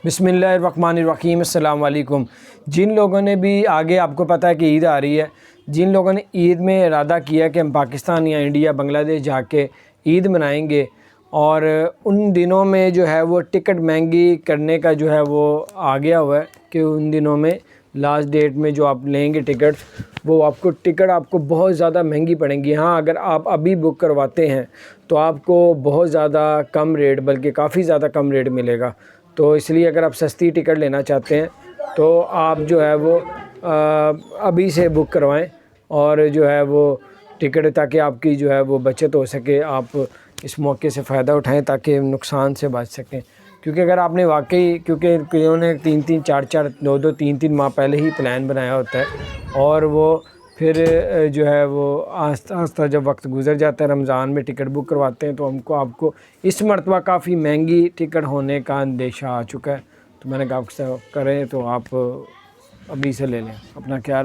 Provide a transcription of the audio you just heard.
बिस्मिल्लाहिर्रहमानिर्रहीम, अस्सलाम वालेकुम। जिन लोगों ने भी आगे, आपको पता है कि ईद आ रही है, जिन लोगों ने ईद में इरादा किया कि हम पाकिस्तान या इंडिया बांग्लादेश जाके ईद मनाएंगे, और उन दिनों में जो है वो टिकट महंगी करने का जो है वो आ गया हुआ है कि उन दिनों में लास्ट डेट में जो आप लेंगे टिकट, वो आपको बहुत ज़्यादा महंगी पड़ेंगी। हाँ, अगर आप अभी बुक करवाते हैं तो आपको बहुत ज़्यादा कम रेट, बल्कि काफ़ी ज़्यादा कम रेट मिलेगा। तो इसलिए अगर आप सस्ती टिकट लेना चाहते हैं तो आप जो है वो अभी से बुक करवाएं, और जो है वो टिकट, ताकि आपकी जो है वो बचत हो सके, आप इस मौके से फ़ायदा उठाएं ताकि नुकसान से बच सकें। क्योंकि अगर आपने वाकई, क्योंकि कईयों ने 3-3, 4-4, 2-2, 3-3 माह पहले ही प्लान बनाया होता है, और वो फिर जो है वो आस्ता आस्ता जब वक्त गुज़र जाता है, रमज़ान में टिकट बुक करवाते हैं, तो आपको इस मरतबा काफ़ी महंगी टिकट होने का अंदेशा आ चुका है। तो मैंने कहा करें तो आप अभी से ले लें। अपना ख्याल रखें।